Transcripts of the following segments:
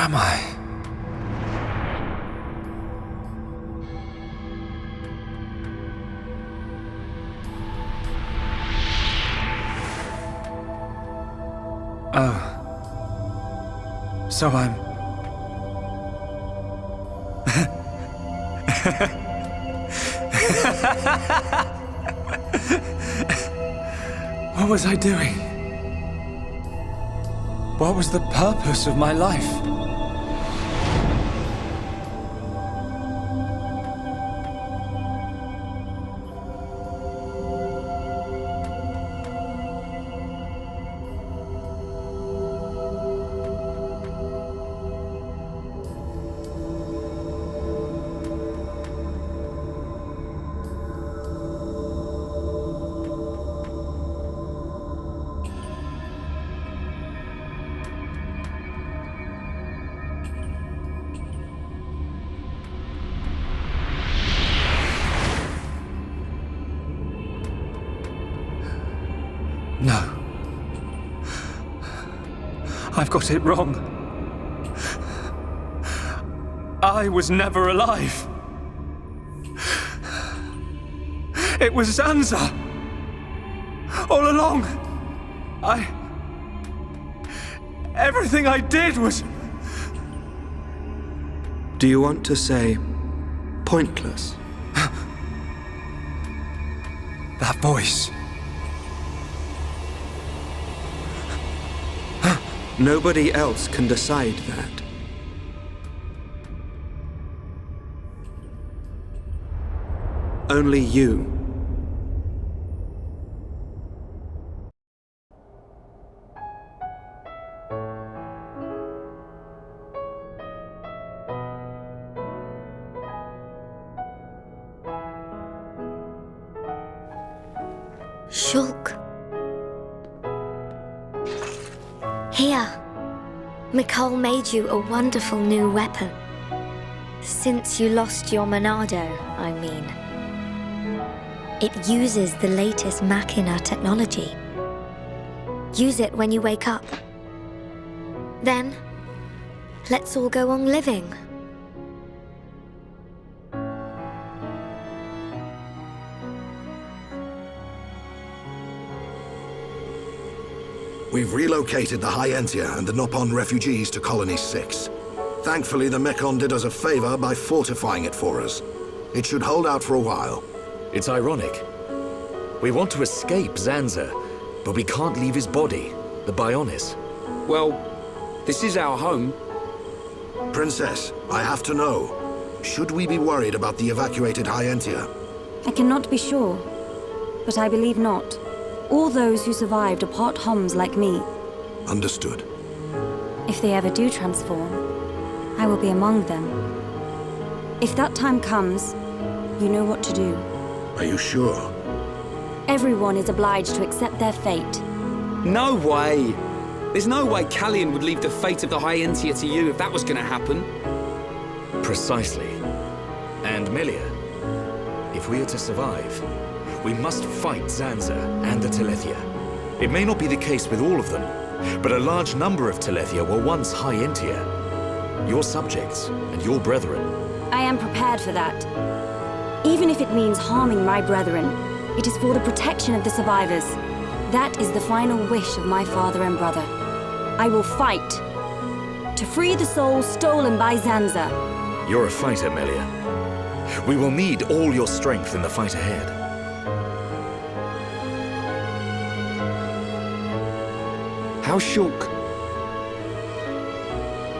am I? Oh. So I'm... What was I doing? What was the purpose of my life? No. I've got it wrong. I was never alive. It was Zanza. All along. Everything I did was... Do you want to say pointless? That voice. Nobody else can decide that. Only you. Shulk. Here. Mikol made you a wonderful new weapon. Since you lost your Monado, I mean. It uses the latest Machina technology. Use it when you wake up. Then, let's all go on living. We've relocated the Hyentia and the Nopon refugees to Colony 6. Thankfully, the Mekon did us a favor by fortifying it for us. It should hold out for a while. It's ironic. We want to escape Zanza, but we can't leave his body, the Bionis. Well, this is our home. Princess, I have to know. Should we be worried about the evacuated Hyentia? I cannot be sure, but I believe not. All those who survived are part Homs like me. Understood. If they ever do transform, I will be among them. If that time comes, you know what to do. Are you sure? Everyone is obliged to accept their fate. No way! There's no way Callian would leave the fate of the Hyentia to you if that was gonna happen. Precisely. And Melia, if we are to survive, we must fight Zanza and the Telethia. It may not be the case with all of them, but a large number of Telethia were once Hyentia. Your subjects and your brethren. I am prepared for that. Even if it means harming my brethren, it is for the protection of the survivors. That is the final wish of my father and brother. I will fight to free the souls stolen by Zanza. You're a fighter, Melia. We will need all your strength in the fight ahead. How's Shulk?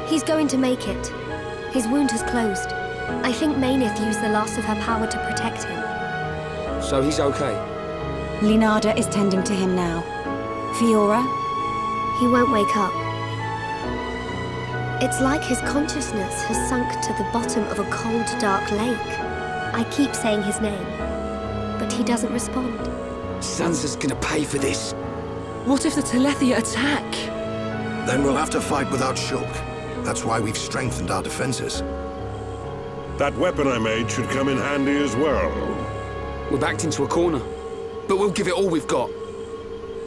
He's going to make it. His wound has closed. I think Mainith used the last of her power to protect him. So he's okay? Linada is tending to him now. Fiora? He won't wake up. It's like his consciousness has sunk to the bottom of a cold, dark lake. I keep saying his name, but he doesn't respond. Zanza's gonna pay for this. What if the Telethia attack? Then we'll have to fight without Shulk. That's why we've strengthened our defenses. That weapon I made should come in handy as well. We're backed into a corner, but we'll give it all we've got.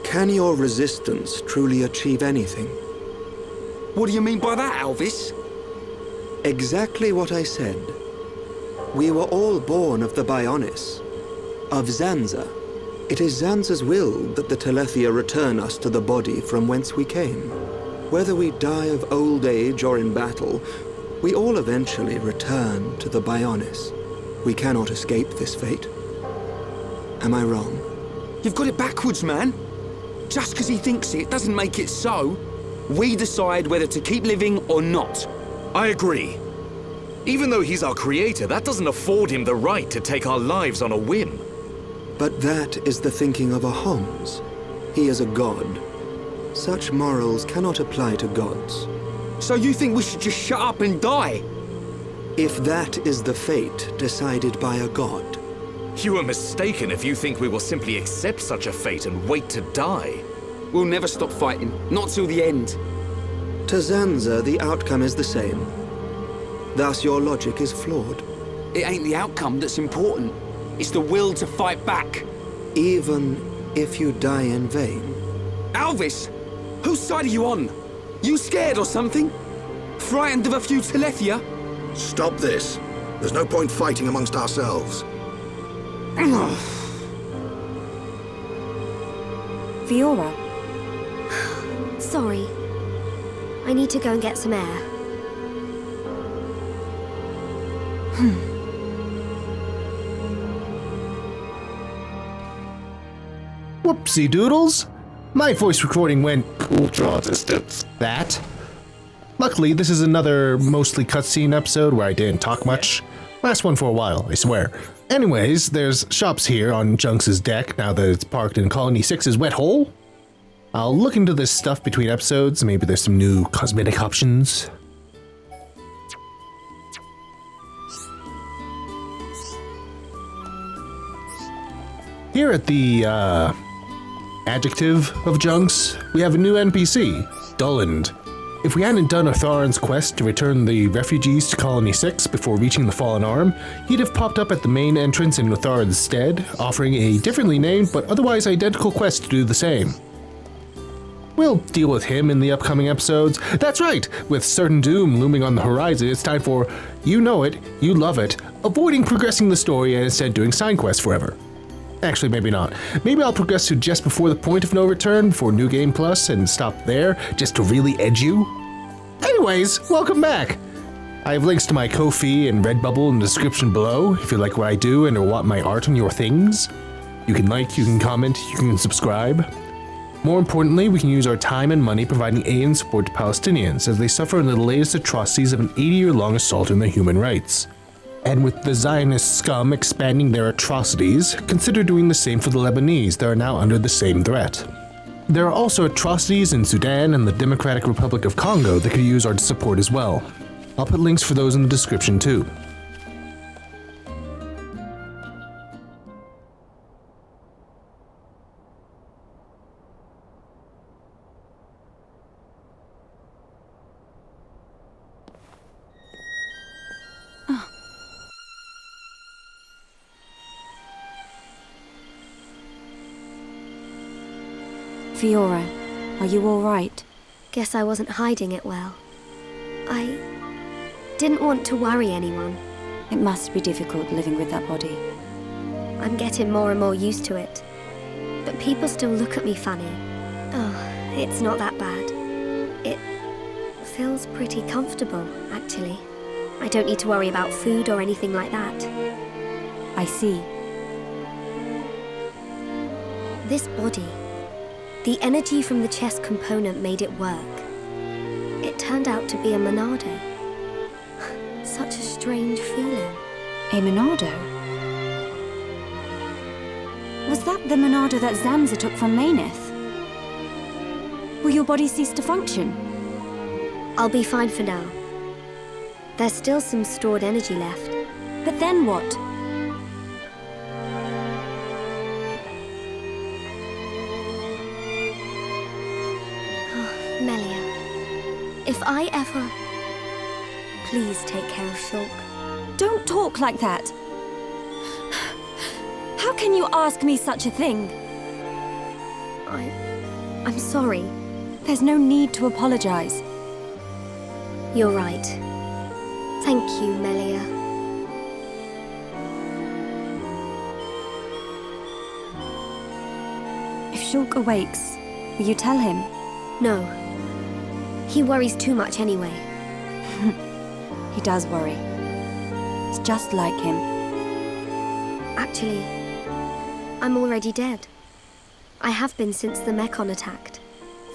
Can your resistance truly achieve anything? What do you mean by that, Alvis? Exactly what I said. We were all born of the Bionis, of Zanza. It is Zanza's will that the Telethia return us to the body from whence we came. Whether we die of old age or in battle, we all eventually return to the Bionis. We cannot escape this fate. Am I wrong? You've got it backwards, man. Just because he thinks it doesn't make it so. We decide whether to keep living or not. I agree. Even though he's our creator, that doesn't afford him the right to take our lives on a whim. But that is the thinking of a Homs. He is a god. Such morals cannot apply to gods. So you think we should just shut up and die? If that is the fate decided by a god. You are mistaken if you think we will simply accept such a fate and wait to die. We'll never stop fighting, not till the end. To Zanza, the outcome is the same. Thus, your logic is flawed. It ain't the outcome that's important. It's the will to fight back. Even if you die in vain. Alvis! Whose side are you on? You scared or something? Frightened of a few Telethia? Stop this. There's no point fighting amongst ourselves. Fiora, Sorry. I need to go and get some air. Whoopsie doodles. My voice recording went ultra distance. That. Luckily, this is another mostly cutscene episode where I didn't talk much. Last one for a while, I swear. Anyways, there's shops here on Junks' deck now that it's parked in Colony 6's wet hole. I'll look into this stuff between episodes. Maybe there's some new cosmetic options. Here at the, adjective of Junks, we have a new NPC, Dulland. If we hadn't done Otharon's quest to return the refugees to Colony 6 before reaching the Fallen Arm, he'd have popped up at the main entrance in Otharon's stead, offering a differently named but otherwise identical quest to do the same. We'll deal with him in the upcoming episodes. That's right, with certain doom looming on the horizon, it's time for, you know it, you love it, avoiding progressing the story and instead doing side quests forever. Actually, maybe not. Maybe I'll progress to just before the point of no return for New Game Plus and stop there, just to really edge you. Anyways, welcome back! I have links to my Ko-fi and Redbubble in the description below if you like what I do and or want my art on your things. You can like, you can comment, you can subscribe. More importantly, we can use our time and money providing aid and support to Palestinians as they suffer under the latest atrocities of an 80-year-long assault on their human rights. And with the Zionist scum expanding their atrocities, consider doing the same for the Lebanese that are now under the same threat. There are also atrocities in Sudan and the Democratic Republic of Congo that could use our support as well. I'll put links for those in the description too. Fiora, are you all right? Guess I wasn't hiding it well. I didn't want to worry anyone. It must be difficult living with that body. I'm getting more and more used to it. But people still look at me funny. Oh, it's not that bad. It feels pretty comfortable, actually. I don't need to worry about food or anything like that. I see. This body, the energy from the chest component made it work. It turned out to be a Monado. Such a strange feeling. A Monado? Was that the Monado that Zanza took from Maineth? Will your body cease to function? I'll be fine for now. There's still some stored energy left. But then what? Melia, if I ever... Please take care of Shulk. Don't talk like that. How can you ask me such a thing? I'm sorry. There's no need to apologize. You're right. Thank you, Melia. If Shulk awakes, will you tell him? No. He worries too much anyway. He does worry. It's just like him. Actually, I'm already dead. I have been since the Mekon attacked.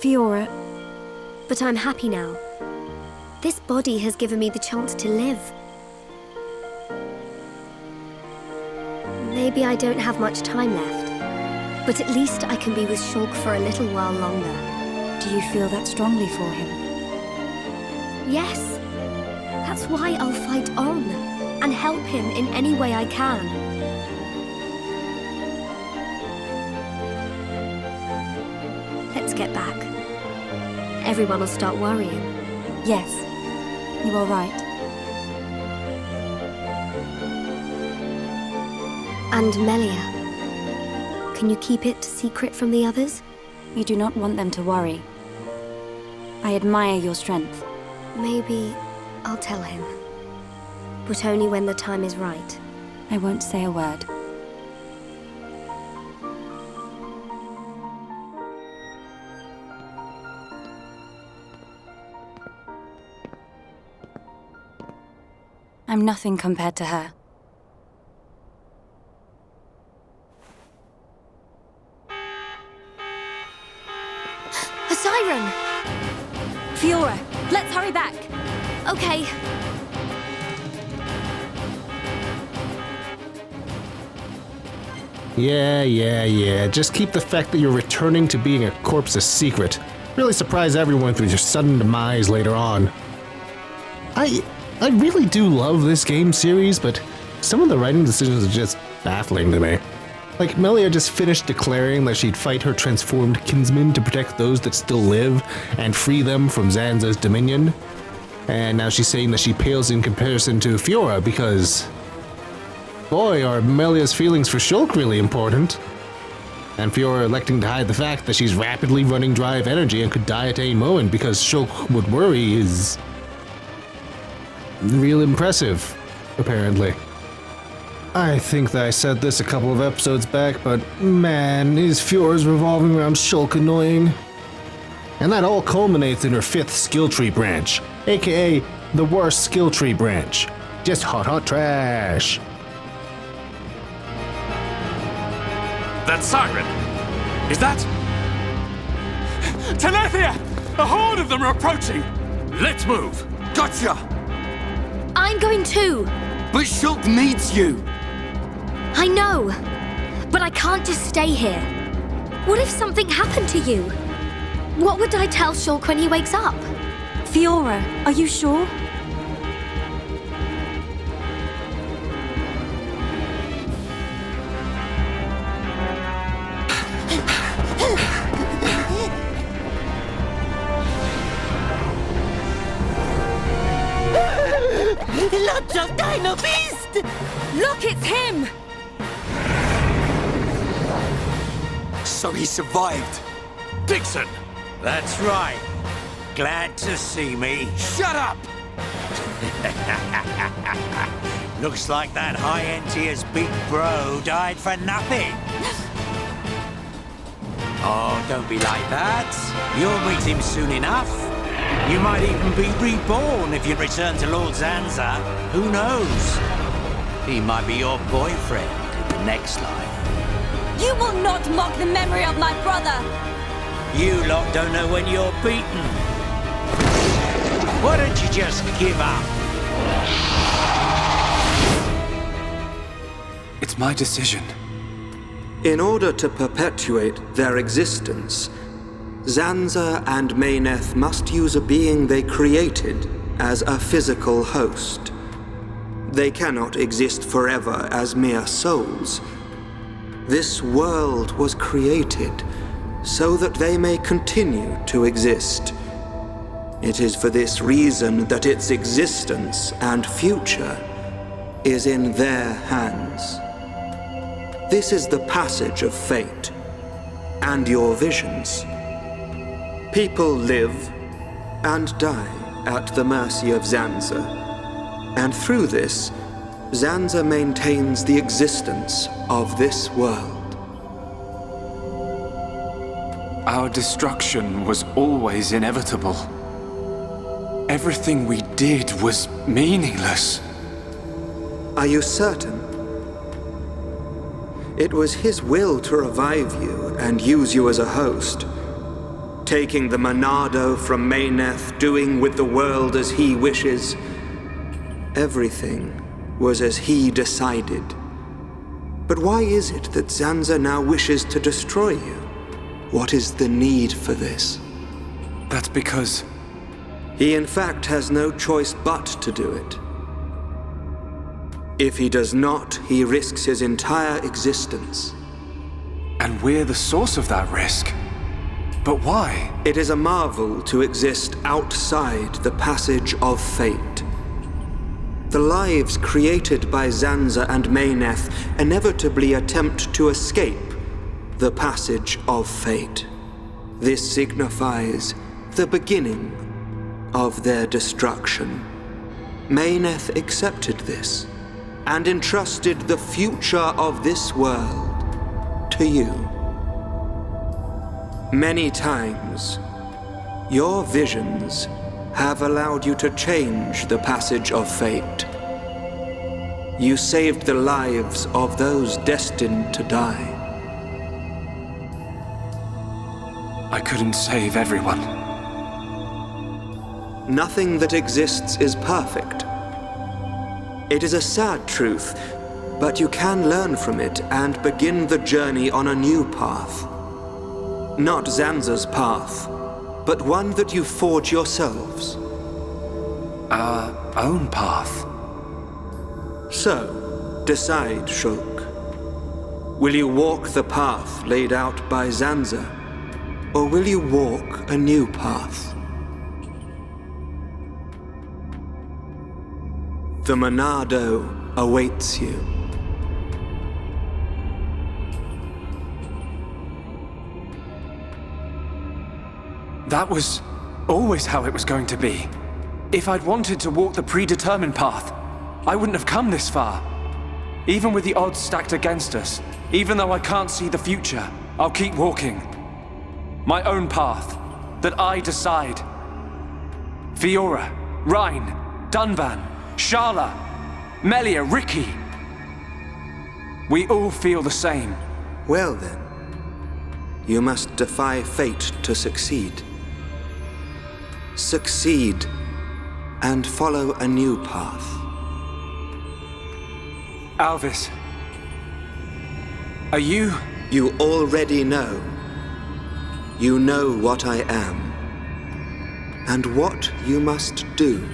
Fiora, But I'm happy now. This body has given me the chance to live. Maybe I don't have much time left, but at least I can be with Shulk for a little while longer. do you feel that strongly for him? Yes. That's why I'll fight on and help him in any way I can. Let's get back. Everyone will start worrying. Yes, you are right. And Melia, can you keep it secret from the others? You do not want them to worry. I admire your strength. Maybe I'll tell him. But only when the time is right. I won't say a word. I'm nothing compared to her. A siren! Fiora, let's hurry back! Okay. Yeah. Just keep the fact that you're returning to being a corpse a secret. Really surprise everyone with your sudden demise later on. I really do love this game series, but some of the writing decisions are just baffling to me. Like, Melia just finished declaring that she'd fight her transformed kinsmen to protect those that still live and free them from Zanza's dominion. And now she's saying that she pales in comparison to Fiora because... boy, are Melia's feelings for Shulk really important. And Fiora electing to hide the fact that she's rapidly running dry of energy and could die at any moment because Shulk would worry is... real impressive, apparently. I think that I said this a couple of episodes back, but man, is Fiora's revolving around Shulk annoying. And that all culminates in her 5th skill tree branch, aka the worst skill tree branch. Just hot trash. That siren! Is that... Telethia! A horde of them are approaching! Let's move! Gotcha! I'm going too! But Shulk needs you! I know! But I can't just stay here. What if something happened to you? What would I tell Shulk when he wakes up? Fiora, are you sure? Lots of Dino Beast! Look, it's him! So he survived. Dickson! That's right. Glad to see me. Shut up! Looks like that high-end tier's big bro died for nothing. Oh, don't be like that. You'll meet him soon enough. You might even be reborn if you return to Lord Zanza. Who knows? He might be your boyfriend in the next life. You will not mock the memory of my brother! You lot don't know when you're beaten. Why don't you just give up? It's my decision. In order to perpetuate their existence, Zanza and Meyneth must use a being they created as a physical host. They cannot exist forever as mere souls. This world was created so that they may continue to exist. It is for this reason that its existence and future is in their hands. This is the passage of fate and your visions. People live and die at the mercy of Zanza. And through this, Zanza maintains the existence of this world. Our destruction was always inevitable. Everything we did was meaningless. Are you certain? It was his will to revive you and use you as a host, taking the Monado from Mayneth, doing with the world as he wishes. Everything was as he decided. But why is it that Zanza now wishes to destroy you? What is the need for this? That's because... He in fact has no choice but to do it. If he does not, he risks his entire existence. And we're the source of that risk. But why? It is a marvel to exist outside the passage of fate. The lives created by Zanza and Mayneth inevitably attempt to escape the passage of fate. This signifies the beginning of their destruction. Mayneth accepted this and entrusted the future of this world to you. Many times, your visions have allowed you to change the passage of fate. You saved the lives of those destined to die. I couldn't save everyone. Nothing that exists is perfect. It is a sad truth, but you can learn from it and begin the journey on a new path. Not Zanza's path, but one that you forge yourselves. Our own path. So, decide, Shulk. Will you walk the path laid out by Zanza, or will you walk a new path? The Monado awaits you. That was always how it was going to be. If I'd wanted to walk the predetermined path, I wouldn't have come this far. Even with the odds stacked against us, even though I can't see the future, I'll keep walking. My own path, that I decide. Fiora, Rhine, Dunban, Sharla, Melia, Ricky. We all feel the same. Well then, you must defy fate to succeed. Succeed and follow a new path. Alvis, are you... You already know. You know what I am, and what you must do.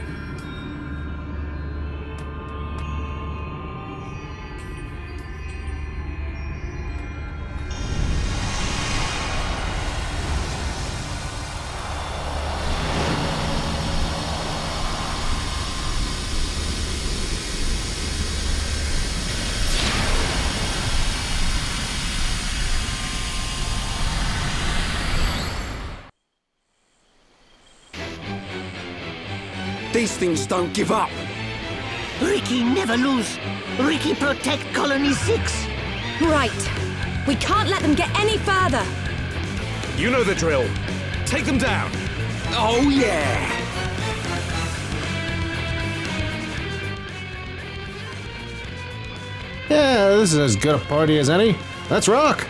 These things don't give up. Ricky never lose. Ricky protect Colony 6. Right. We can't let them get any further. You know the drill. Take them down. Oh, yeah. Yeah, this is as good a party as any. Let's rock!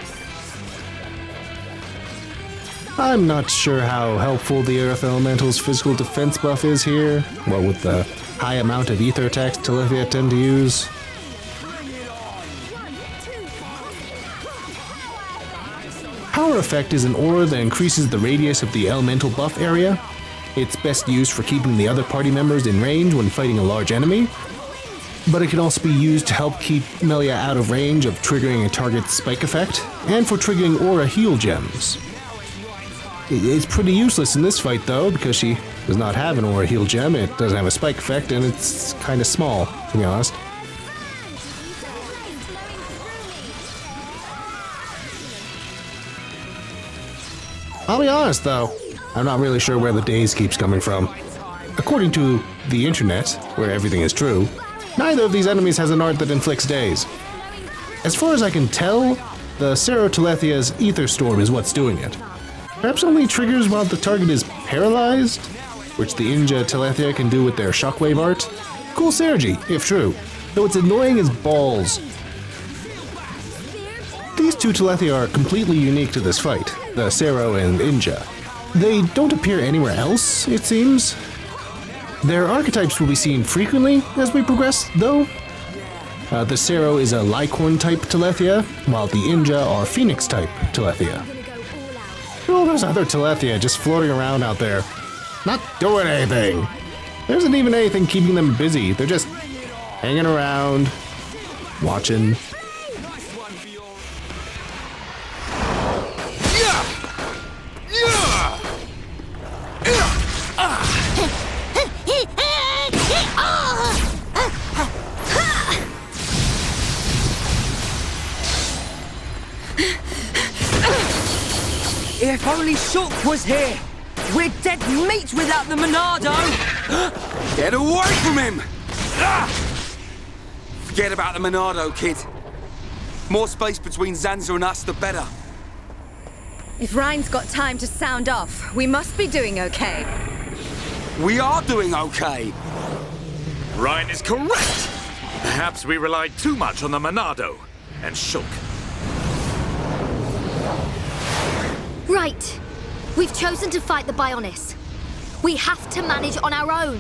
I'm not sure how helpful the Earth Elemental's physical defense buff is here, what with the high amount of ether attacks Telethia tend to use. Power Effect is an aura that increases the radius of the elemental buff area. It's best used for keeping the other party members in range when fighting a large enemy, but it can also be used to help keep Melia out of range of triggering a target's spike effect, and for triggering aura heal gems. It's pretty useless in this fight though, because she does not have an aura heal gem, it doesn't have a spike effect, and it's kinda small, to be honest. I'll be honest though, I'm not really sure where the daze keeps coming from. according to the internet, where everything is true, neither of these enemies has an art that inflicts daze. As far as I can tell, the Telethia Ether Storm is what's doing it. Perhaps only triggers while the target is paralyzed, which the Inja Telethia can do with their shockwave art. Cool synergy, if true, though it's annoying as balls. These two Telethia are completely unique to this fight, the Sero and Inja. They don't appear anywhere else, it seems. Their archetypes will be seen frequently as we progress, though. The Sero is a Lycorn-type Telethia, while the Inja are Phoenix-type Telethia. All those other Telethia just floating around out there, not doing anything. There isn't even anything keeping them busy. They're just hanging around, watching. If only Shulk was here! We're dead meat without the Monado! Get away from him! Forget about the Monado, kid. More space between Zanza and us, the better. If Ryan's got time to sound off, we must be doing okay. We are doing okay. Ryan is correct! Perhaps we relied too much on the Monado and Shulk. Right. We've chosen to fight the Bionis. We have to manage on our own.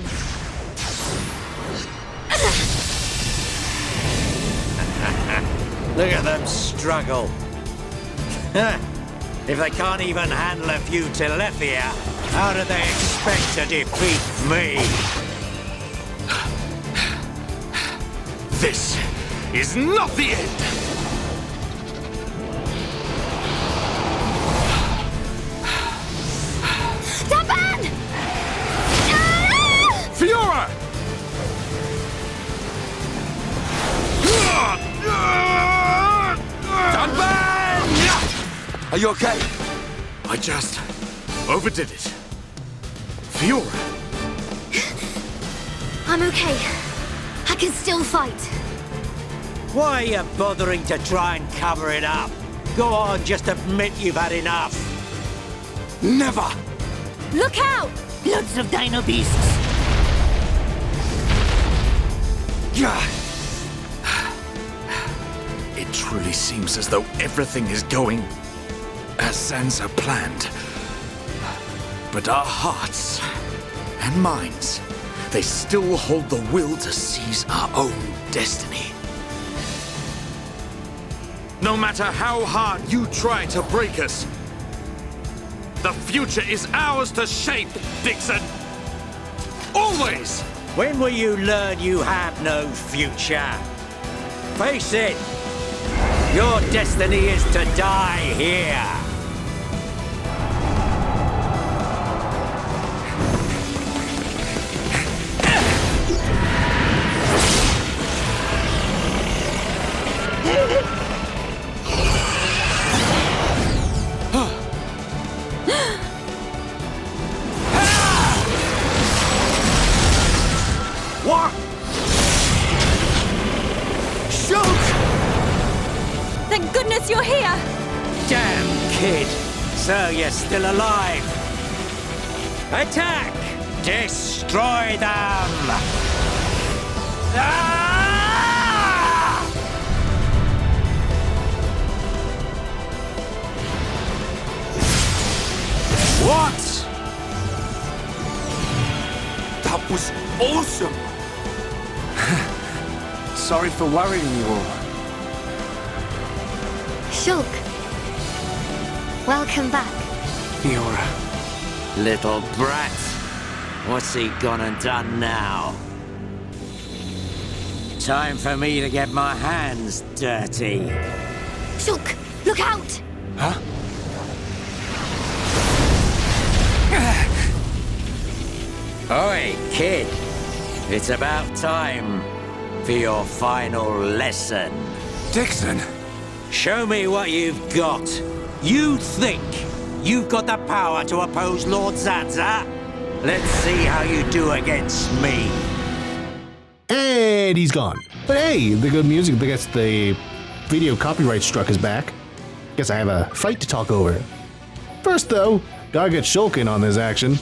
Look at them struggle. If they can't even handle a few Telethia, how do they expect to defeat me? This is not the end! Fiora! Are you okay? I just overdid it. Fiora! I'm okay. I can still fight. Why are you bothering to try and cover it up? Go on, just admit you've had enough. Never! Look out! Lots of dino beasts. It truly seems as though everything is going as Zanza planned. But our hearts and minds, they still hold the will to seize our own destiny. No matter how hard you try to break us, the future is ours to shape, Dickson! Always! When will you learn you have no future? Face it! Your destiny is to die here! What? Shulk! Thank goodness you're here! Damn, kid! So you're still alive! Attack! Destroy them! Ah! What? That was awesome! Sorry for worrying you all. Shulk. Welcome back. Fiora. Little brat. What's he gone and done now? Time for me to get my hands dirty. Shulk, look out! Huh? Oi, kid. It's about time for your final lesson. Dickson! Show me what you've got. You think you've got the power to oppose Lord Zanza? Let's see how you do against me. And he's gone. But hey, the good music that gets the video copyright struck is back. Guess I have a fight to talk over. First though, gotta get Shulk in on this action.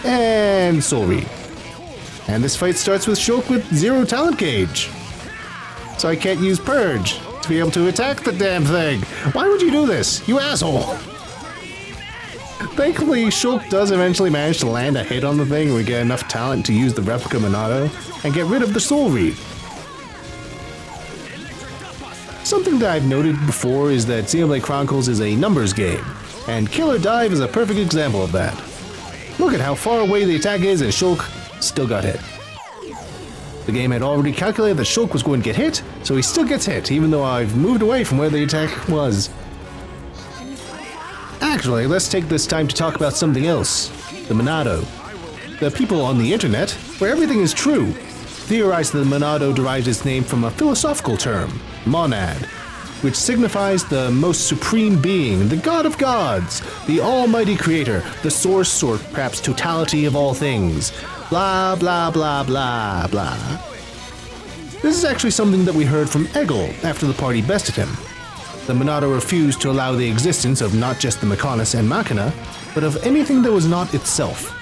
And Solri. And this fight starts with Shulk with 0 talent gauge. So I can't use Purge to be able to attack the damn thing. Why would you do this, you asshole? Thankfully, Shulk does eventually manage to land a hit on the thing and we get enough talent to use the replica Monado and get rid of the Soul Reed. Something that I've noted before is that Xenoblade Chronicles is a numbers game, and Killer Dive is a perfect example of that. Look at how far away the attack is and Shulk still got hit. The game had already calculated that Shulk was going to get hit, so he still gets hit, even though I've moved away from where the attack was. Actually, let's take this time to talk about something else. The Monado. The people on the internet, where everything is true, theorize that the Monado derives its name from a philosophical term, monad, which signifies the most supreme being, the god of gods, the almighty creator, the source or perhaps totality of all things. Blah, blah, blah, blah, blah. This is actually something that we heard from Egil after the party bested him. The Monado refused to allow the existence of not just the Mechonis and Machina, but of anything that was not itself.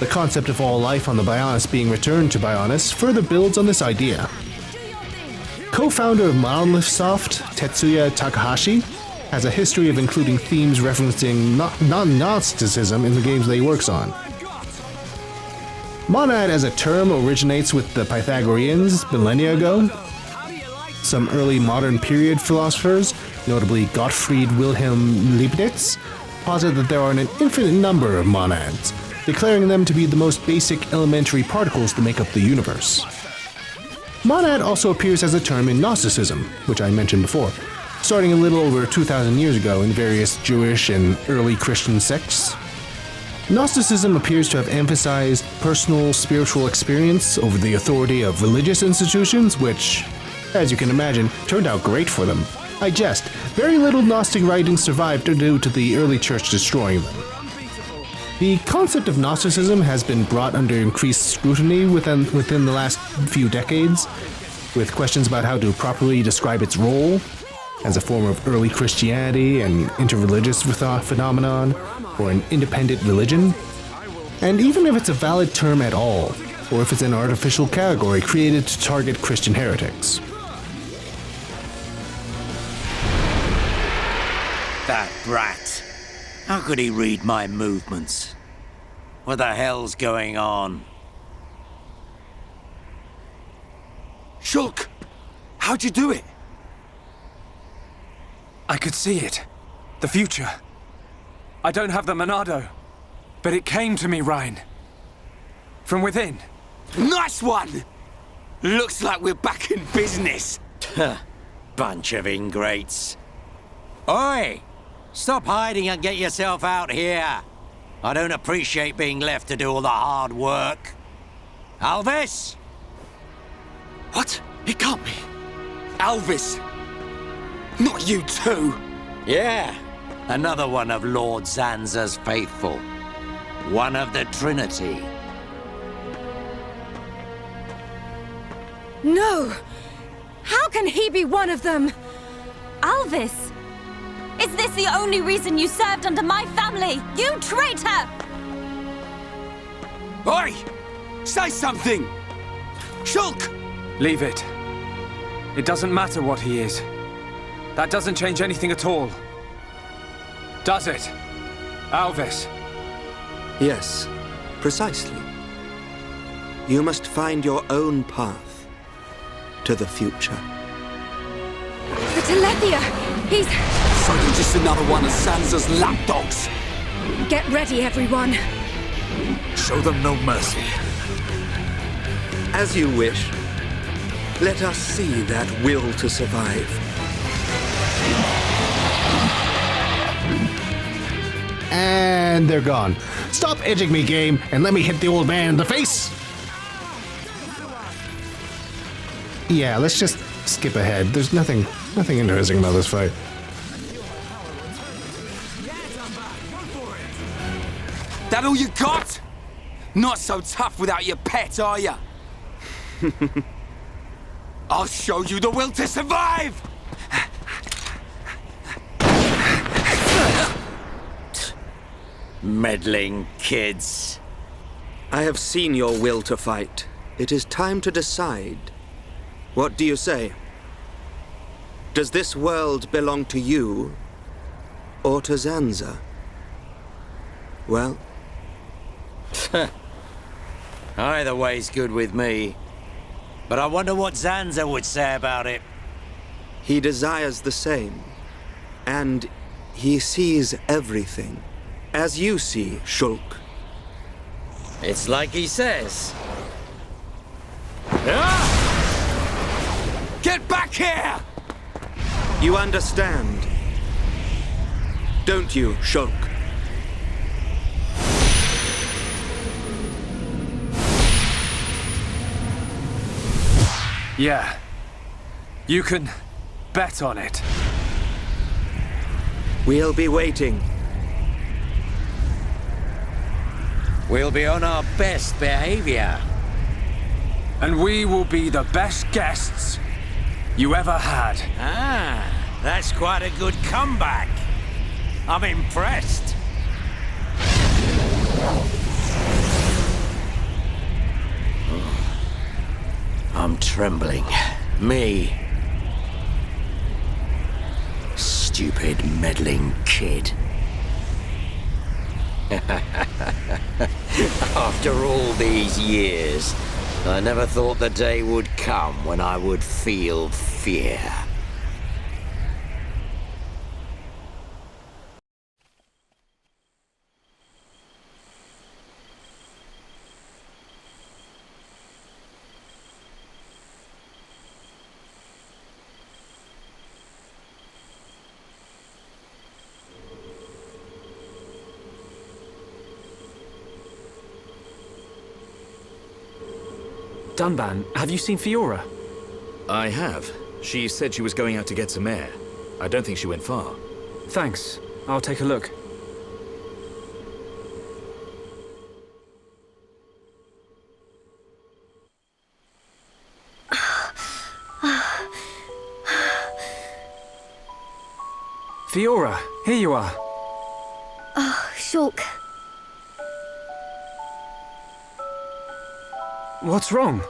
The concept of all life on the Bionis being returned to Bionis further builds on this idea. Co-founder of Monolith Soft, Tetsuya Takahashi, has a history of including themes referencing non-Gnosticism in the games that he works on. Monad as a term originates with the Pythagoreans millennia ago. Some early modern period philosophers, notably Gottfried Wilhelm Leibniz, posit that there are an infinite number of monads, declaring them to be the most basic elementary particles that make up the universe. Monad also appears as a term in Gnosticism, which I mentioned before, starting a little over 2,000 years ago in various Jewish and early Christian sects. Gnosticism appears to have emphasized personal spiritual experience over the authority of religious institutions, which, as you can imagine, turned out great for them. I jest, very little Gnostic writings survived due to the early church destroying them. The concept of Gnosticism has been brought under increased scrutiny within the last few decades, with questions about how to properly describe its role as a form of early Christianity and interreligious phenomenon, or an independent religion, and even if it's a valid term at all, or if it's an artificial category created to target Christian heretics. That brat. How could he read my movements? What the hell's going on? Shulk! How'd you do it? I could see it. The future. I don't have the Monado, but it came to me, Ryan. From within. Nice one! Looks like we're back in business. Bunch of ingrates. Oi! Stop hiding and get yourself out here. I don't appreciate being left to do all the hard work. Alvis? What? It can't be. Alvis! Not you too! Yeah, another one of Lord Zanza's faithful. One of the Trinity. No! How can he be one of them? Alvis! Is this the only reason you served under my family? You traitor! Oi! Say something! Shulk! Leave it. It doesn't matter what he is. That doesn't change anything at all. Does it? Alvis? Yes, precisely. You must find your own path to the future. The Telethia! He's... So you're just another one of Zanza's lapdogs! Get ready, everyone. Show them no mercy. As you wish. Let us see that will to survive. And they're gone. Stop edging me, game, and let me hit the old man in the face! Yeah, let's just skip ahead. There's nothing interesting about this fight. That all you got? Not so tough without your pet, are you? I'll show you the will to survive! Meddling kids. I have seen your will to fight. It is time to decide. What do you say? Does this world belong to you, or to Zanza? Well? Either way's good with me. But I wonder what Zanza would say about it. He desires the same. And he sees everything. As you see, Shulk. It's like he says. Ah! Get back here! You understand, don't you, Shulk? Yeah. You can bet on it. We'll be waiting. We'll be on our best behavior. And we will be the best guests you ever had. Ah, that's quite a good comeback. I'm impressed. I'm trembling. Me. Stupid meddling kid. After all these years, I never thought the day would come when I would feel fear. Dunban, have you seen Fiora? I have. She said she was going out to get some air. I don't think she went far. Thanks. I'll take a look. Fiora, here you are. Oh, Shulk. What's wrong?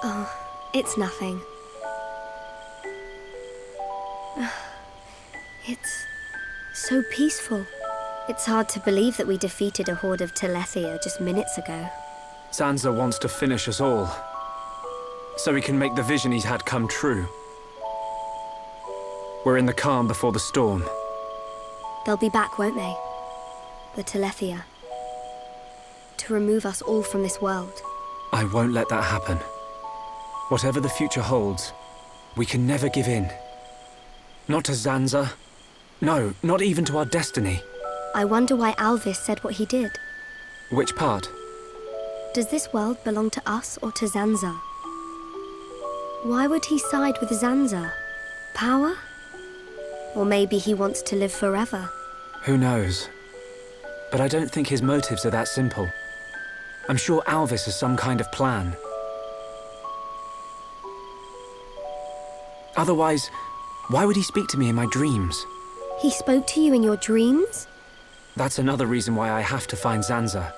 Oh, it's nothing. It's so peaceful. It's hard to believe that we defeated a horde of Telethia just minutes ago. Zanza wants to finish us all, so he can make the vision he's had come true. We're in the calm before the storm. They'll be back, won't they? The Telethia. To remove us all from this world. I won't let that happen. Whatever the future holds, we can never give in. Not to Zanza. No, not even to our destiny. I wonder why Alvis said what he did. Which part? Does this world belong to us or to Zanza? Why would he side with Zanza? Power? Or maybe he wants to live forever. Who knows? But I don't think his motives are that simple. I'm sure Alvis has some kind of plan. Otherwise, why would he speak to me in my dreams? He spoke to you in your dreams? That's another reason why I have to find Zanza.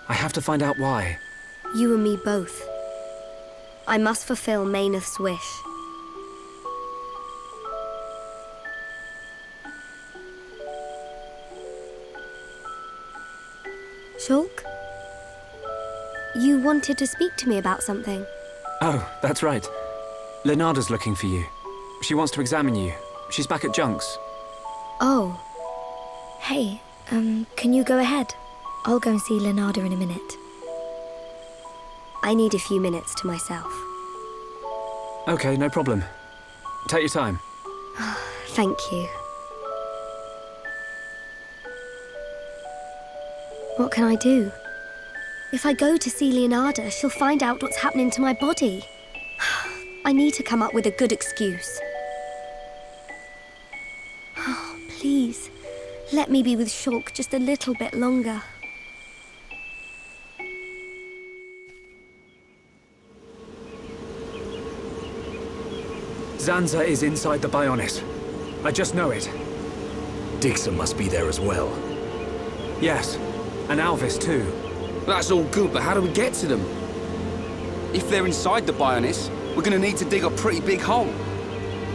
I have to find out why. You and me both. I must fulfill Mayneth's wish. Shulk? You wanted to speak to me about something. Oh, that's right. Lenada's looking for you. She wants to examine you. She's back at Junk's. Oh. Hey, can you go ahead? I'll go and see Lenada in a minute. I need a few minutes to myself. Okay, no problem. Take your time. Thank you. What can I do? If I go to see Leonarda, she'll find out what's happening to my body. I need to come up with a good excuse. Oh, please, let me be with Shulk just a little bit longer. Zanza is inside the Bionis. I just know it. Dickson must be there as well. Yes, and Alvis too. That's all good, but how do we get to them? If they're inside the Bionis, we're gonna need to dig a pretty big hole.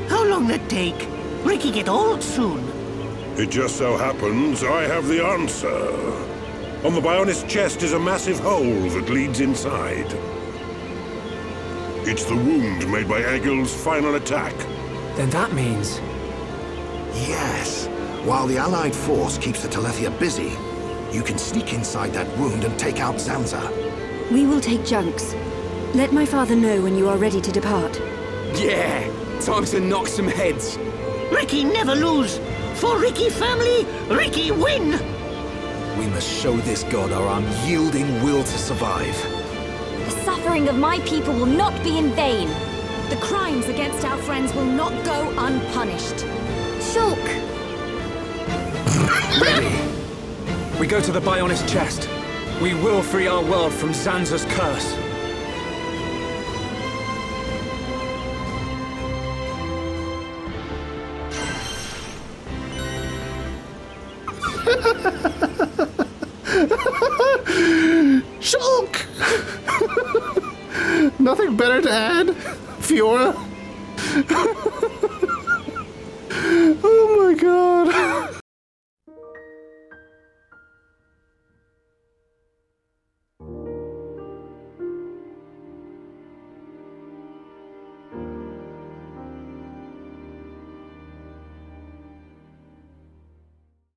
How long that take? Ricky get old soon. It just so happens I have the answer. On the Bionis chest is a massive hole that leads inside. It's the wound made by Egil's final attack. Then that means... Yes. While the Allied force keeps the Telethia busy, you can sneak inside that wound and take out Zanza. We will take junks. Let my father know when you are ready to depart. Yeah! Time to knock some heads. Ricky never lose. For Ricky family, Ricky win! We must show this god our unyielding will to survive. The suffering of my people will not be in vain. The crimes against our friends will not go unpunished. Shulk! Ready! We go to the Bionis chest. We will free our world from Zanza's curse. Shulk! Nothing better to add, Fiora?